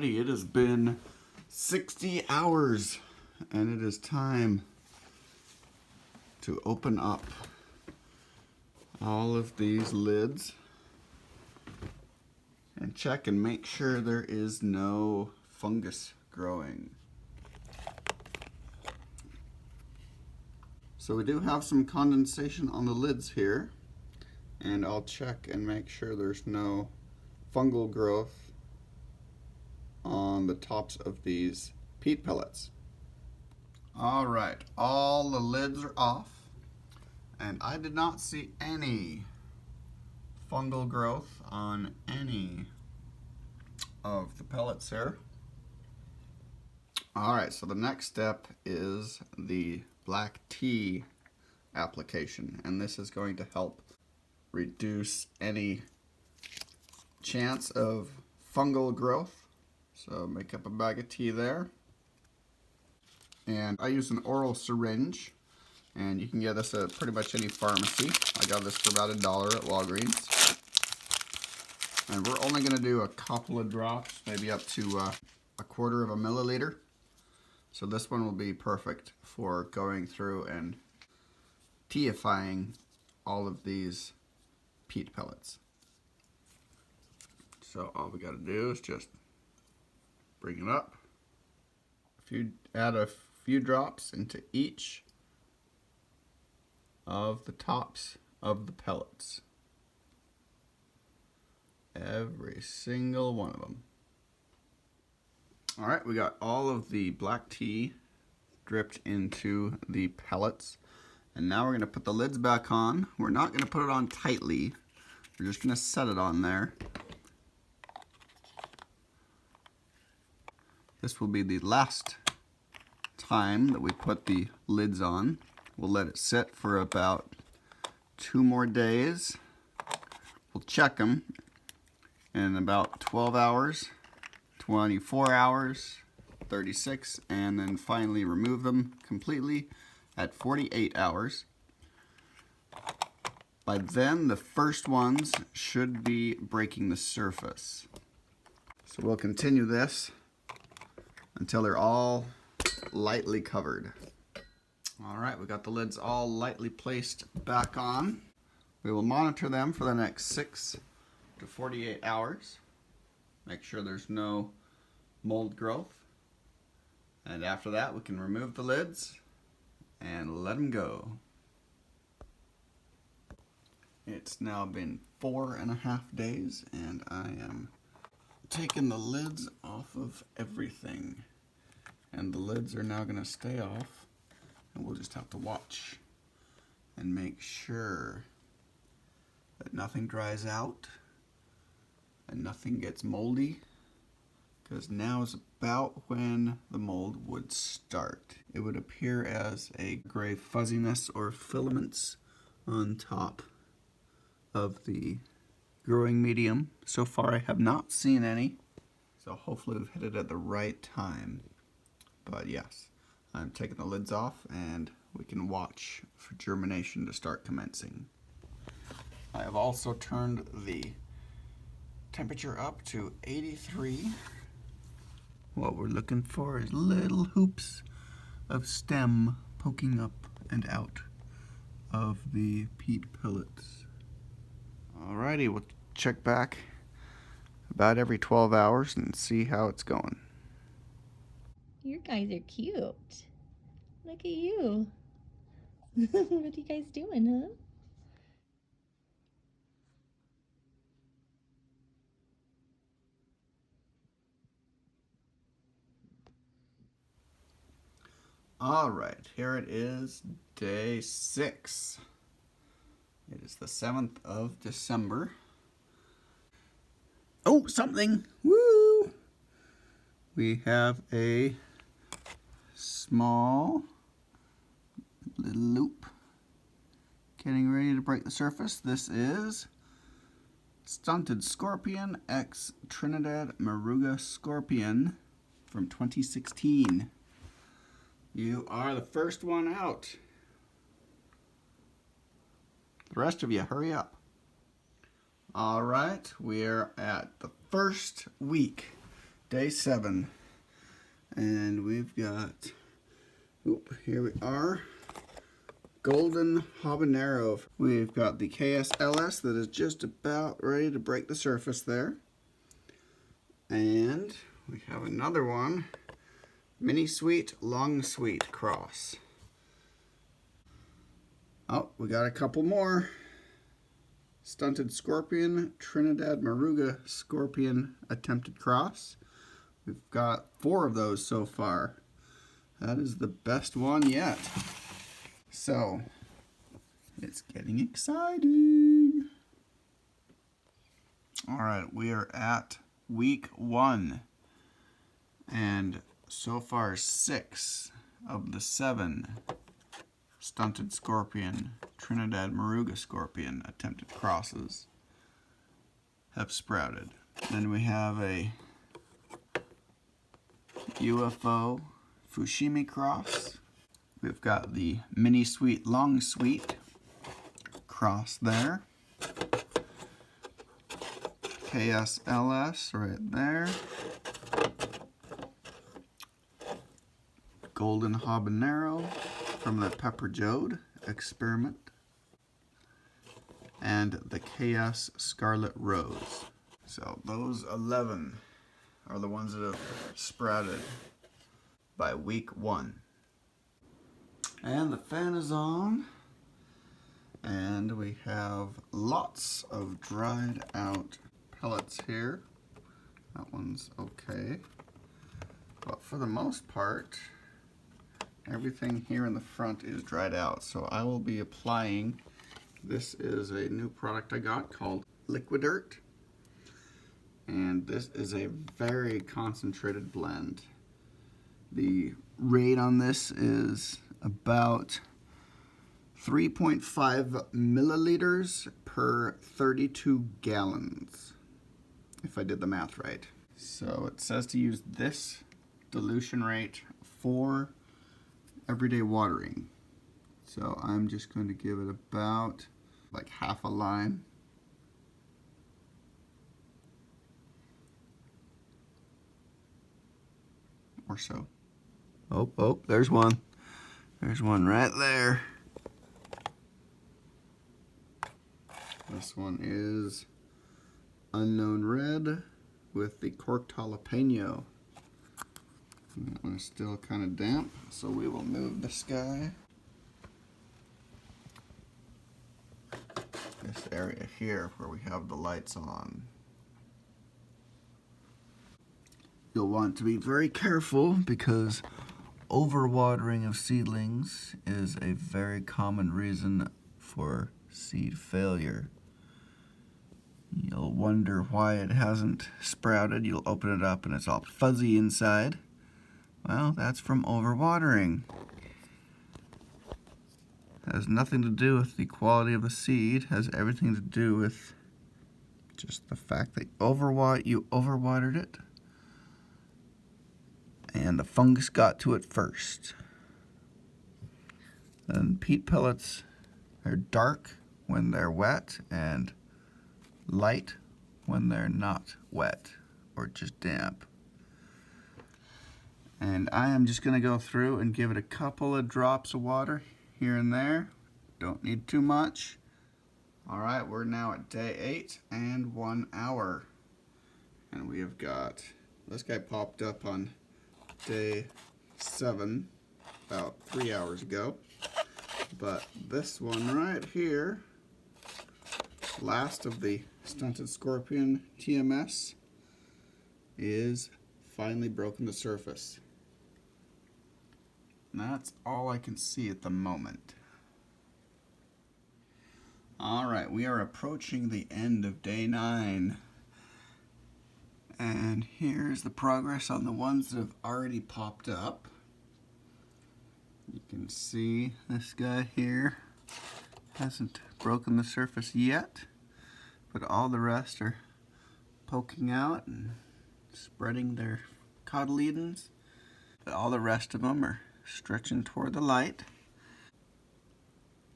Alrighty, it has been 60 hours and it is time to open up all of these lids and check and make sure there is no fungus growing. So we do have some condensation on the lids here, and I'll check and make sure there's no fungal growth on the tops of these peat pellets. All right, all the lids are off, and I did not see any fungal growth on any of the pellets here. All right, so the next step is the black tea application, and this is going to help reduce any chance of fungal growth. So make up a bag of tea there. And I use an oral syringe, and you can get this at pretty much any pharmacy. I got this for about $1 at Walgreens. And we're only going to do a couple of drops, maybe up to 1/4 of a milliliter. So this one will be perfect for going through and teaifying all of these peat pellets. So all we got to do is just bring it up. Add a few drops into each of the tops of the pellets. Every single one of them. All right, we got all of the black tea dripped into the pellets. And now we're going to put the lids back on. We're not going to put it on tightly. We're just going to set it on there. This will be the last time that we put the lids on. We'll let it sit for about 2 more days. We'll check them in about 12 hours, 24 hours, 36, and then finally remove them completely at 48 hours. By then, the first ones should be breaking the surface. So we'll continue this until they're all lightly covered. All right, we got the lids all lightly placed back on. We will monitor them for the next 6 to 48 hours. Make sure there's no mold growth. And after that, we can remove the lids and let them go. It's now been 4.5 days, and I am taking the lids off of everything. And the lids are now going to stay off, and we'll just have to watch and make sure that nothing dries out and nothing gets moldy, because now is about when the mold would start. It would appear as a gray fuzziness or filaments on top of the growing medium. So far I have not seen any, so hopefully we've hit it at the right time. But yes, I'm taking the lids off and we can watch for germination to start commencing. I have also turned the temperature up to 83. What we're looking for is little hoops of stem poking up and out of the peat pellets. Alrighty, we'll check back about every 12 hours and see how it's going. You guys are cute. Look at you. What are you guys doing, huh? All right, here it is, day 6. It is the 7th of December. Oh, something! Woo! We have a small little loop getting ready to break the surface. This is Stunted Scorpion X Trinidad Maruga Scorpion from 2016. You are the first one out. The rest of you, hurry up. All right, we're at the first week, day 7. And we've got, here we are, golden habanero. We've got the KSLS that is just about ready to break the surface there. And we have another one, mini sweet, long sweet cross. Oh, we got a couple more. Stunted Scorpion, Trinidad Moruga Scorpion attempted cross. We've got 4 of those so far. That is the best one yet. So, it's getting exciting. All right, we are at week 1. And so far 6 of the 7 Stunted Scorpion, Trinidad Moruga Scorpion attempted crosses have sprouted. Then we have a UFO Fushimi cross. We've got the mini sweet, long sweet cross there. KSLS right there. Golden habanero from the Pepper Jode experiment, and the KS Scarlet Rose. So those 11 are the ones that have sprouted by week 1. And the fan is on, and we have lots of dried out pellets here. That one's okay, but for the most part everything here in the front is dried out. So I will be applying, this is a new product I got called Liquidirt. And this is a very concentrated blend. The rate on this is about 3.5 milliliters per 32 gallons, if I did the math right. So it says to use this dilution rate for everyday watering. So I'm just going to give it about like half a line. Or so. Oh, there's one. There's one right there. This one is Unknown Red with the corked jalapeno. That one is still kind of damp, so we will move this guy. This area here where we have the lights on. You'll want to be very careful because overwatering of seedlings is a very common reason for seed failure. You'll wonder why it hasn't sprouted. You'll open it up and it's all fuzzy inside. Well, that's from overwatering. It has nothing to do with the quality of the seed. It has everything to do with just the fact that you overwatered it and the fungus got to it first. And peat pellets are dark when they're wet and light when they're not wet or just damp. And I am just going to go through and give it a couple of drops of water here and there. Don't need too much. Alright, we're now at day 8 and 1 hour. And we have got, this guy popped up on day 7, about 3 hours ago. But this one right here, last of the Stunted Scorpion TMS, is finally broken the surface. And that's all I can see at the moment. Alright, we are approaching the end of day 9. And here's the progress on the ones that have already popped up. You can see this guy here hasn't broken the surface yet, but all the rest are poking out and spreading their cotyledons. But all the rest of them are stretching toward the light.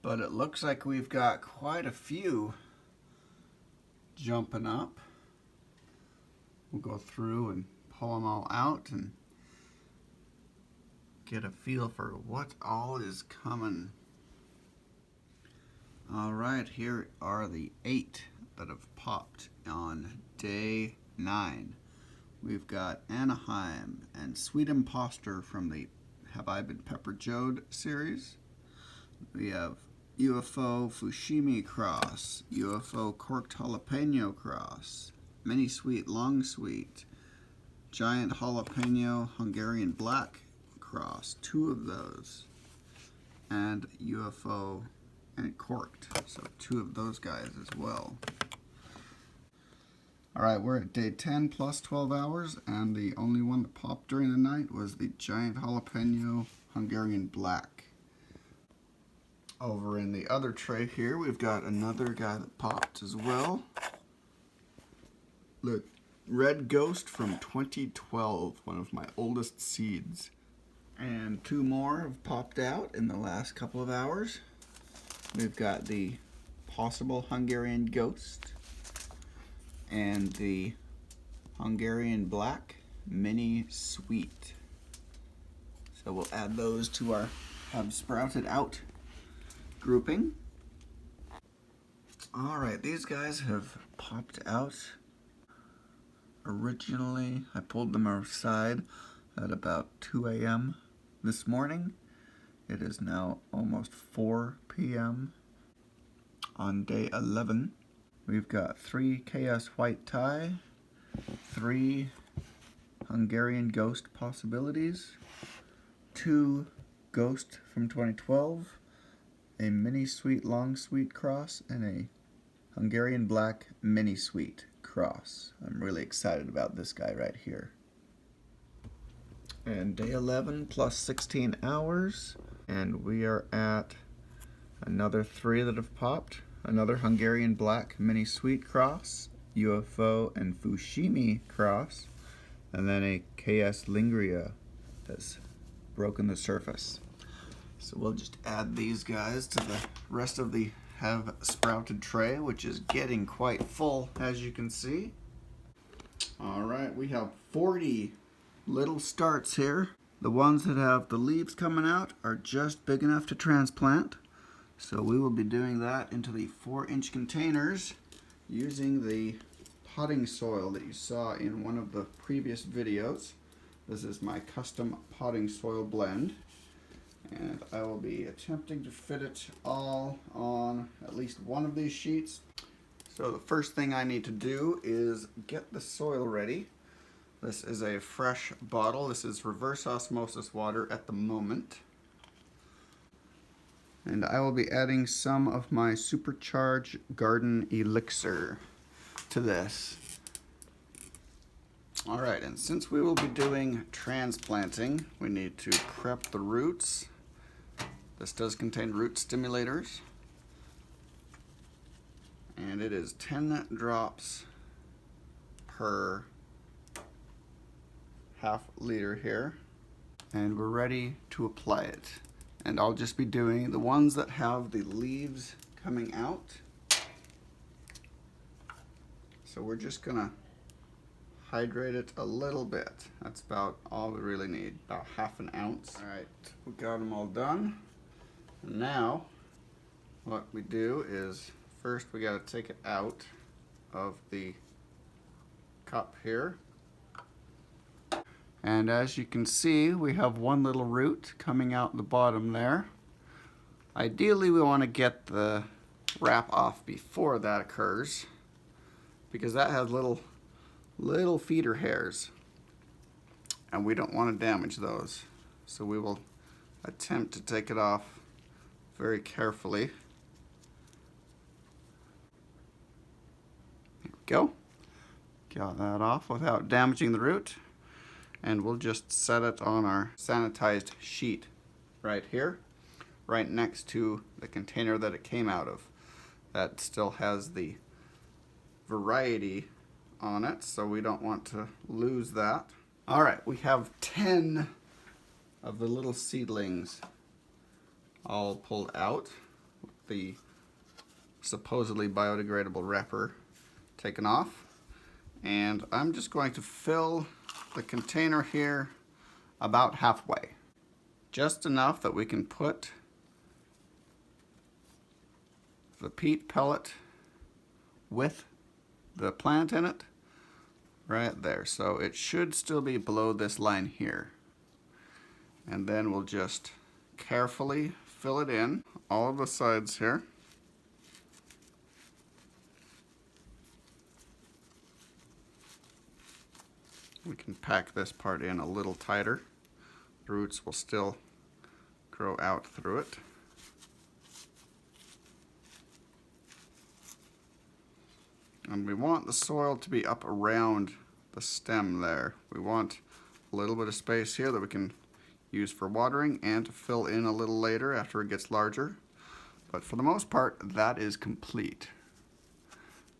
But it looks like we've got quite a few jumping up. We'll go through and pull them all out and get a feel for what all is coming. Alright, here are the 8 that have popped on day 9. We've got Anaheim and Sweet Imposter from the Have I Been Pepper Joed series. We have UFO Fushimi Cross, UFO Corked Jalapeno Cross, Mini Sweet Long Sweet, Giant Jalapeno Hungarian Black Cross, 2 of those, and UFO and Corked, so 2 of those guys as well. Alright, we're at day 10 plus 12 hours, and the only one that popped during the night was the Giant Jalapeno Hungarian Black. Over in the other tray here, we've got another guy that popped as well. Look, Red Ghost from 2012, one of my oldest seeds. And 2 more have popped out in the last couple of hours. We've got the Possible Hungarian Ghost and the Hungarian Black Mini Sweet. So we'll add those to our Have Sprouted Out grouping. Alright, these guys have popped out. Originally, I pulled them aside at about 2 a.m. this morning. It is now almost 4 p.m. on day 11. We've got 3 KS White Tie, 3 Hungarian Ghost possibilities, 2 Ghost from 2012, a Mini Sweet Long Sweet Cross, and a Hungarian Black Mini Sweet Cross. I'm really excited about this guy right here. And day 11 plus 16 hours, and we are at another 3 that have popped. Another Hungarian Black Mini Sweet Cross, UFO and Fushimi Cross, and then a KS Lingria that's broken the surface. So we'll just add these guys to the rest of the Have Sprouted tray, which is getting quite full, as you can see. Alright, we have 40 little starts here. The ones that have the leaves coming out are just big enough to transplant. So we will be doing that into the 4-inch containers using the potting soil that you saw in one of the previous videos. This is my custom potting soil blend, and I will be attempting to fit it all on at least one of these sheets. So the first thing I need to do is get the soil ready. This is a fresh bottle. This is reverse osmosis water at the moment. And I will be adding some of my supercharged garden elixir to this. Alright, and since we will be doing transplanting, we need to prep the roots. This does contain root stimulators. And it is 10 drops per half liter here. And we're ready to apply it. And I'll just be doing the ones that have the leaves coming out. So we're just gonna hydrate it a little bit. That's about all we really need, about ½ an ounce. All right, we got them all done. And now, what we do is, first we gotta take it out of the cup here. And as you can see, we have one little root coming out the bottom there. Ideally, we want to get the wrap off before that occurs, because that has little feeder hairs, and we don't want to damage those. So we will attempt to take it off very carefully. There we go. Got that off without damaging the root. And we'll just set it on our sanitized sheet right here, right next to the container that it came out of. That still has the variety on it, so we don't want to lose that. All right, we have 10 of the little seedlings all pulled out, with the supposedly biodegradable wrapper taken off. And I'm just going to fill the container here about halfway. Just enough that we can put the peat pellet with the plant in it right there. So it should still be below this line here. And then we'll just carefully fill it in all of the sides here. We can pack this part in a little tighter. The roots will still grow out through it. And we want the soil to be up around the stem there. We want a little bit of space here that we can use for watering and to fill in a little later after it gets larger. But for the most part, that is complete.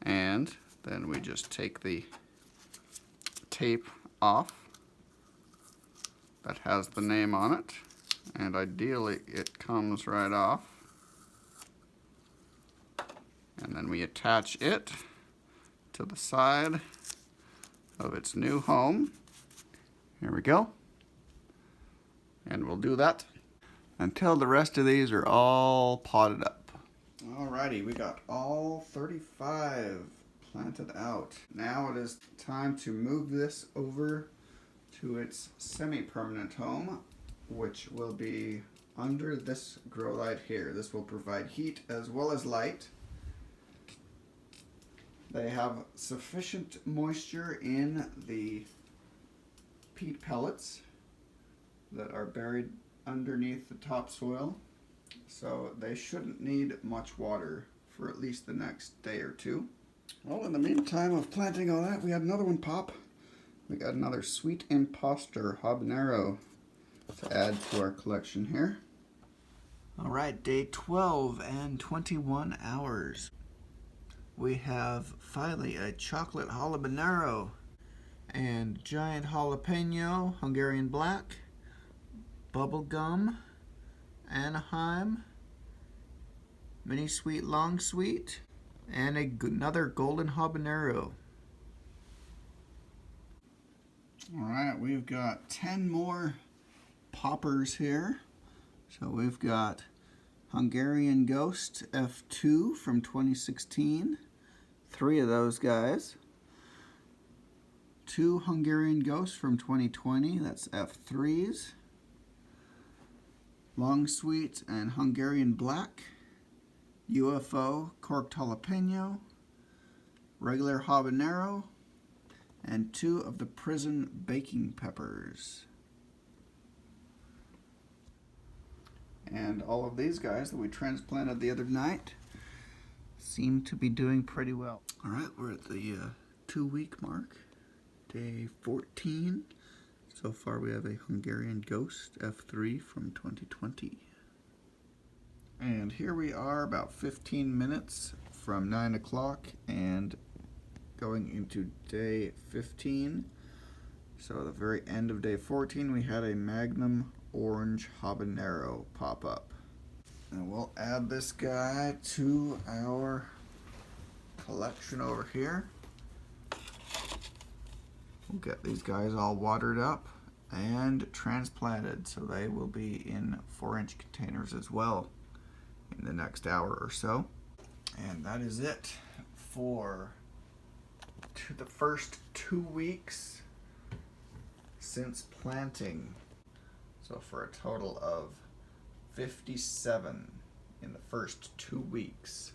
And then we just take the tape off that has the name on it, and ideally it comes right off. And then we attach it to the side of its new home. Here we go. And we'll do that until the rest of these are all potted up. Alrighty, we got all 35 planted out. Now it is time to move this over to its semi-permanent home, which will be under this grow light here. This will provide heat as well as light. They have sufficient moisture in the peat pellets that are buried underneath the topsoil, so they shouldn't need much water for at least the next day or two. Well, in the meantime of planting all that, we had another one pop. We got another Sweet Imposter habanero to add to our collection here. All right, day 12 and 21 hours. We have finally a chocolate habanero and giant jalapeno, Hungarian black, bubblegum, Anaheim, mini sweet, long sweet, and another golden habanero. All right, we've got 10 more poppers here. So we've got Hungarian Ghost F2 from 2016, 3 of those guys. 2 Hungarian Ghosts from 2020, that's F3s. Long Sweet and Hungarian Black, UFO Corked Jalapeno, regular habanero, and 2 of the prison baking peppers. And all of these guys that we transplanted the other night seem to be doing pretty well. All right, we're at the 2-week mark, day 14. So far we have a Hungarian Ghost F3 from 2020. And here we are about 15 minutes from 9 o'clock and going into day 15. So at the very end of day 14 we had a Magnum Orange Habanero pop up. And we'll add this guy to our collection over here. We'll get these guys all watered up and transplanted, so they will be in 4-inch containers as well in the next hour or so. And that is it for the first 2 weeks since planting. So for a total of 57 in the first 2 weeks.